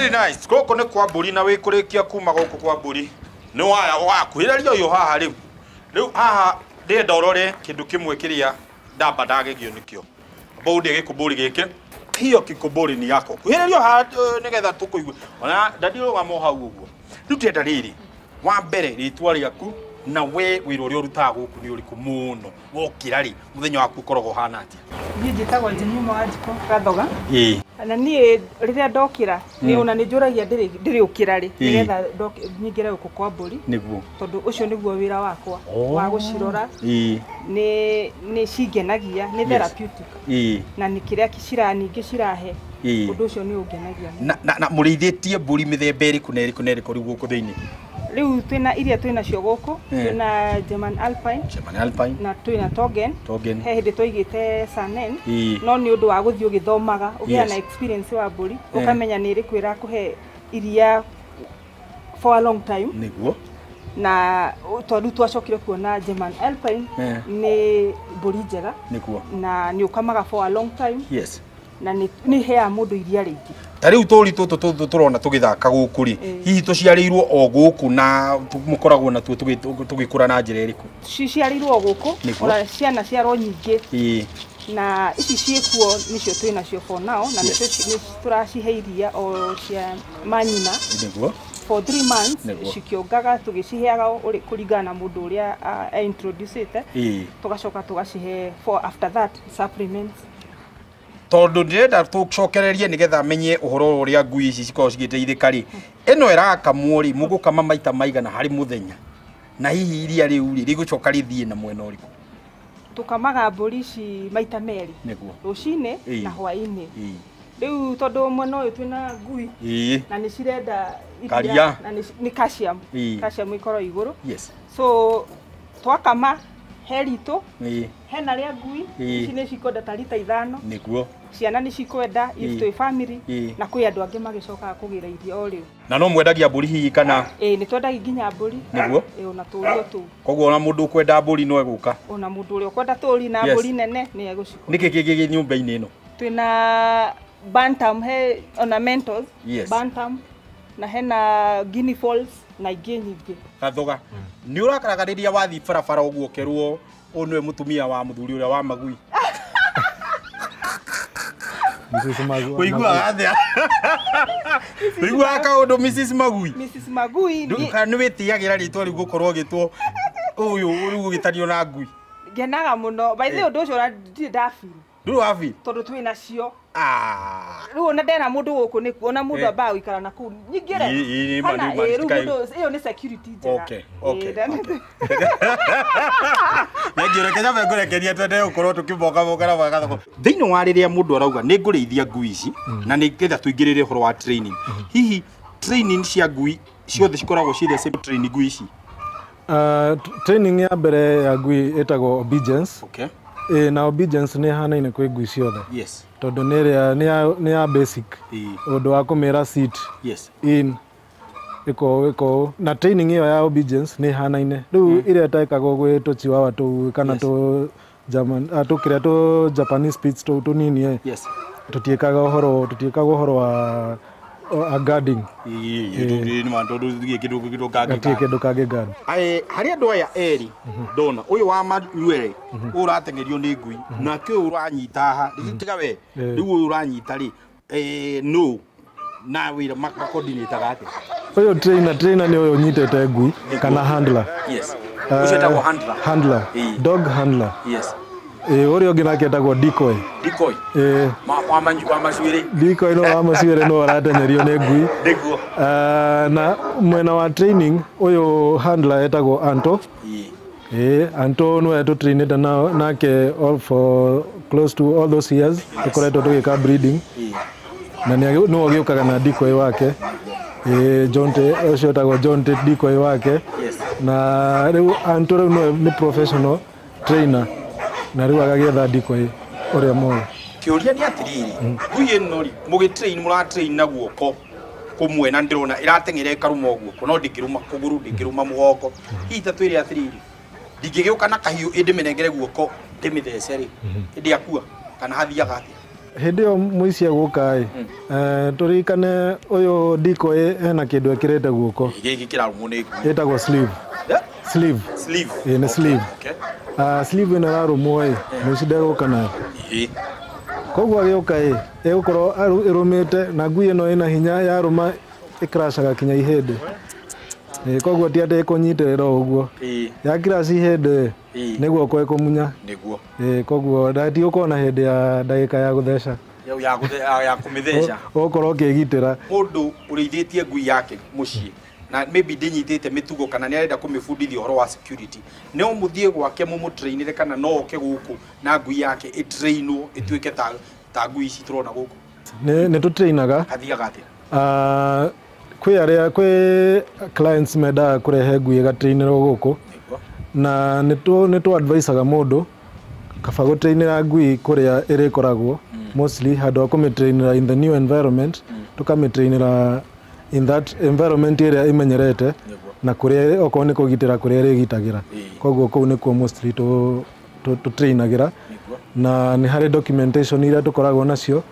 Very nice. Koko ne kwa mburi na wikurikia kuma goko kwa mburi. Ni waya wakuhiriria uyu haha riu. Riu haha ndenda urore kindu kimwe kiria ndamba ndagegio nikio. Bodi gikumburi giki. Hiyo kikumburi ni yako. Kuhiriria haha nigetha tukuigwe. Ona ndadiro wa mohau uguo. Riu tenda riri. Wa mbere ritwa riaku na we wiro uri urutaga guku ni uriku muno. Wokira ri muthenya waku korogo hana atia. Niĩ njĩtagwo Jemima Wanjikũ Gathoga. Na niĩ rĩrĩa ndokĩra nĩ ona nĩ njũragia ndĩrĩ ũkĩra rĩ nĩgetha nyingĩre gũkũ kwa mbũri nĩguo tondũ ũcio nĩguo wĩra wakwa wa gũcirora nĩ cingenagia nĩ therapeutic na nĩ kĩrĩa ningĩ cirahe ũndũ ũcio nĩ ũngenagia na mũrĩithĩtie mbũri mĩthemba ĩrĩkũ na ĩrĩkũ na ĩrĩkũ rĩu gũkũ thĩinĩ Riu twina iria twina cio gũkũ twina German Alpine na twina Togen he hindi twaigite Sanen no ni undu wa guthii ugithomaga ugia na experience wa mburi ukamenya ni iri kwira kuhe iria for a long time niguo na tondu twacokire kuona German Alpine ni mburi njega niguo na ni ukamaga for a long time na ni hea mundu iria ringi Tariu turi tutu turona tugithaka guku ri hihi tuciarirwo o guku na mukoragwo na tugikura na njira iriku ciciarirwo guku ora ciana ciarwo nyingi na ici ciekuo nicio twina cio for now na nicio turaciheiria o cia manyina niguo for 3 months cikiongaga tugiciheaga uri kuringana na mundu uria introduce ite tugacoka tugacihe for after that supplements tondu ndirenda tucokererie nigetha menye uhoro uria ngui ici cikorwo cigiteithika ri ino irakamwo ri mugukama maita maigana hari muthenya na hihi iria riu ri rigucoka rithie na mwena uriku tukamaga mburi ici maita meri rucine na hwaini riu tondu mwena uyu twina ngui na ni cirenda iria na ni calcium ikorwo iguru so twakama herito hena ria ngui ici ni cikwenda ta lita 5 niguo ciana ni cikwenda ifto family na kwi andu angi magicoka kugira irio riu na no mwendagia mburi hihi kana ni twendagia nginya mburi niguo ona turio tu koguo ona mundu kwenda mburi no eguka ona mundu uri kwenda turi na mburi nene ni eguciko niki kigi nyumba-ini ino twina bantam he ornamentals bantam na hena guinea fowls na ingi nyingi Gathoga ni urakaragariria wathi barabara uguo kerwo onwe mutumia wa muthuri uria wa magui Mrs. Magui kuigua athia kuigua kaundu Mrs. Magui ni witiagira ritwa riu gukorwo gitwo uyu riu gitario na ngui ngenaga muno by the undu ucio ndafiru ndu wafi tondu twina cio riu ona ndena mundu guku ni kuona mundu amba guikara na ku nyingire iyo ni security njega ngiore kenya vengurekeria twende ukorwo tukiboga bogara bagathoko thiini wa riria mundu arauga ni ngurithia ngui ici na ni ngetha tuingirire horo wa training hihi training cia ngui ciothe cikoragwo cire same training ngui ici training ya mbere ya ngui etagwo obedience na obedience ni hanaine kwi ngui ciothe tondu ni ya basic undu wa kumira sit in iko na training hiyo ya obedience ni hanaine riu iria taikagwo gwi tuchiwawa tu kana tu German tukira tu Japanese spitz tu nini tutiekaga uhoro wa guarding ni mandu kidu kage guard hari andu aya eri ndona uyu wa manuere uratengerio ni ngui na kiu uranyita ha tiga we riu uranyita ri no na wira coordinator gake uyu trainer ni uyu nyitete ngui kana handler ucetagwo handler dog handler uri ongi nake etagwo decoy decoy no wa macuire no aratenyerio ni ngui na mwena wa training uyu handler etagwo Anto Anto no eto trained nake all for close to all those years tukoretwo tugika breeding na no ogiukaga na decoy wake Jonte ucio etagwo Jonte decoy wake na riu Anto no ni professional trainer na riu agagietha decoy uria mo kiuria ni atiriri ngui ino ri mura train na guoko kumwe na ndirona iratengere karuma guoko no ndingiruma kuguru ndingiruma mugongo ita twiri atiriri ndingigiuka na kahiu indi menengere guoko ndimithece ri ndi akua kana hathiaga atia Hindi yo muici agukai turikane uyu Diko ena kindu ekirete guoko giki kirarumo ni etagwo sleeve ni sleeve sleeve ina rarumo muici ndeguka nayo koguo agiuka egukorwo irumite na ngui ino ina hinya yaruma ikrashaga kinya ihindi koguo ti ati kunyitirira uguo ya kirasi ihindi niguo ko ikumunya niguo koguo ndati ukona hindi ya ndagika ya gutheca ya kumithesha ukorwo ukigitira mundu urithĩtie ngui yake mucii na maybe ndinyitĩte mĩtugo kana nĩ arenda kũmĩbundithia ũhoro wa security no mũthiĩ gwake mũmũtrainire kana no oke gũkũ na ngui yake ĩtrainwo ĩtuĩke ta ngui ici tũrona gũkũ nĩ tũtrainaga athiaga atĩa kwĩ clients mendaga kũrehe ngui ĩgatrainĩrwo gũkũ na nĩ tũ advisaga mũndũ kaba gũtrainĩra ngui kũrĩa ĩrĩkoragwo mostly handũ ha kũmĩtrainĩra in the new environment tũkamĩtrainĩra in that environment ĩrĩa imenyerete na kũrĩa okorwo nĩ kũgitĩra kũrĩa ĩrĩgitagĩra koguo kũu nĩkuo mostly tũtrainagĩra na nĩ harĩ documentation iria tũkoragwo nacio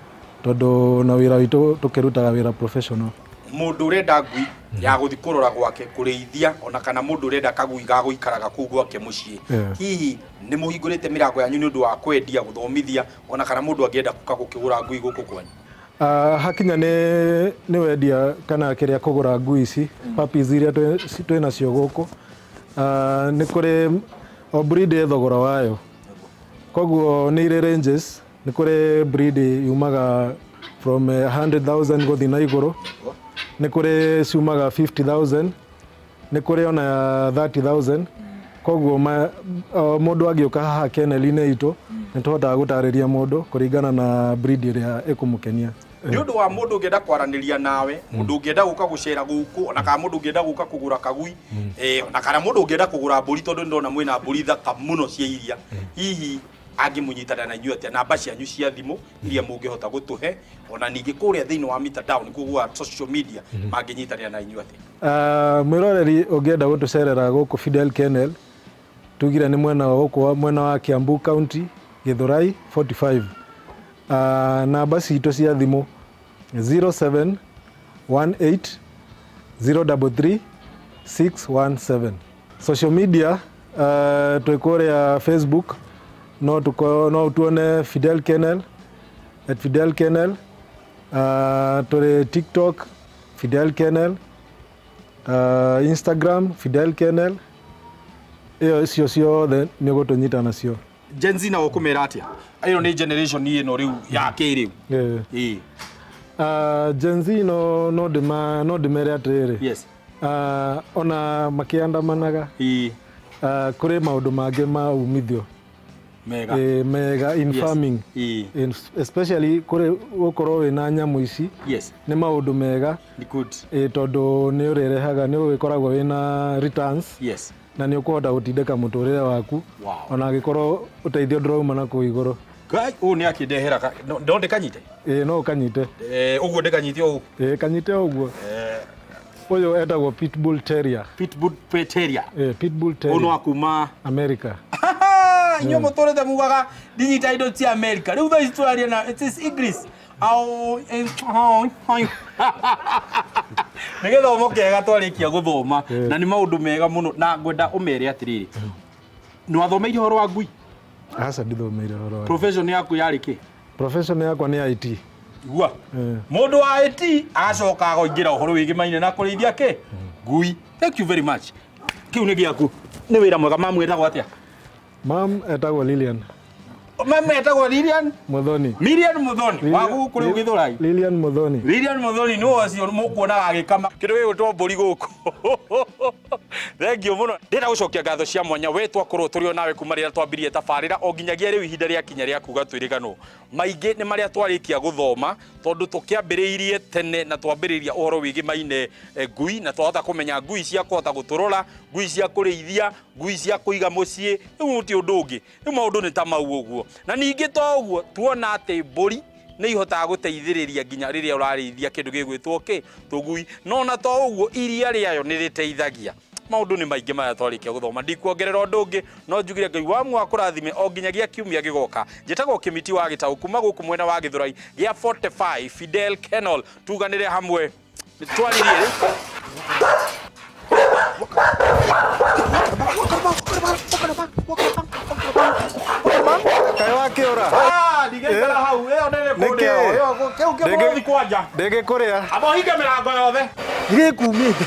tondũ na wĩra witũ tũkĩrutaga wĩra professional mundu urenda ngui ya guthi kurora gwake kureithia ona kana mundu urenda kagui ga guikaraga kuu gwake mucii hihi ni muhingurite mirango yanyu ni undu wa kwendia guthomithia ona kana mundu angienda kuka gukigura ngui guku kwanyu hakinya ni wendia kana kiria kugura ngui ici puppies iria twinacio guku ni kuri o breed thogora wayo koguo ni ire ranges ni kuri breed yumaga from 100,000 guthi na iguru ni kuri ciumaga 50,000 ni kuri ona 30,000 koguo mundu agiuka haha kennel-inĩ itũ nĩ tũhotaga gũtarĩria mũndũ kũringana na breed ĩrĩa ĩkũmũkenia ni undu wa mundu ungienda kwaraniria nawe mundu ungienda guka gucera guku ona kana mundu ungienda guka kugura kagui ona kana mundu ungienda kugura mburi tondu ndona mwina mburi thaka muno cia iria hihi angimunyitana na inyuĩ atĩa namba cianyu cia thimũ iria mũngĩhota gũtũhe ona ningĩ kũrĩa thĩinĩ wa mitandao nĩ kũgua social media mangĩnyitanĩra na inyuĩ atĩa mwĩroreri ũngĩenda gũtũcerera gũkũ Fidel Kennel tugire nĩ mwena wa Kiambu County Githurai 45 namba citũ cia thimũ 0718 033 617 social media twĩ kũrĩa Facebook no tuone Fidel Kennel @Fidel Kennel tũrĩ TikTok Fidel Kennel Instagram Fidel Kennel icio ciothe nĩ gũtũnyita nacio Gen Z na ũkũmera atĩa ayo nĩ generation ĩno rĩu ya kĩrĩu Gen Z no ndĩmere atĩrĩrĩ yes ona makĩandamanaga kũrĩ maũndũ mangĩ ma umithio mega in farming especially kuri gukorwo wina nyamu ici ni maundu mega tondu ni urerehaga ni ugikoragwo wina returns na ni ukuhota gutindika muturire waku ona agikorwo uteithio ndirauma na ku iguru kai u ni akindehera ndo ndikanyite no kanyite uguo ndikanyite uguo kanyite uguo uyu etagwo pitbull terrier uno akuma America inyo motorete mugaga digital indo cia America riu tha turaria na it is English au nigethomo kega twarikia guthoma na ni maundu mega muno na ngwenda umere atiriri ni wathomeire horo wa ngui asa ndithomeire horo wa profession yaku yari ki profession yakwa ni IT igua mundu wa IT acoka goingira horo wigimaine na kurithia ki ngui thank you very much kiu ni giaku ni wira mwega mamwetagwo atia Mam etagwo Lilian. Mam etagwo Lilian Muthoni. Lilian Muthoni. Wagu kuri Githurai. Lilian Muthoni. Lilian Muthoni no acio mukuona agikama. Kindu gigutwo mburi guku. Thank you muno. Ndira gucokia ngatho cia mwanya we twakorwo turi nawe kuma rira twambirie tabarira o nginyagia riu ihinda ria kinya ria kuga twirigano. Maingi ni maria twarikia guthoma tondu tukiambiriirie tene na twambiriria uhoro wigimaine ngui na twahota kumenya ngui cia kuhota guturora, ngui cia kurithia, ngui cia kuiga mucii. Riu muti undu ungi. Riu maundu ni ta mau uguo. Na ningi to uguo tuona ati mburi ni ihotaga guteithiriria nginya riria urarithia kindu gigwitwo ki tugui no na to uguo iria riayo ni riteithagia maundu ni maingi maya twarikia guthoma ndikuongerera undu ungi no njugire Ngai wa mwa kurathime o nginyagia kiumia gigoka njitagwo Kimiti wa Gitau kuma guku mwena wa Githurai gia 45 Fidel Kennel tuganire hamwe twaririe Kai wake ora ndigekara hau eo nene kuria eo keu kemuthi kwanja ndege kuria abo hinga mirango yothe ngikumite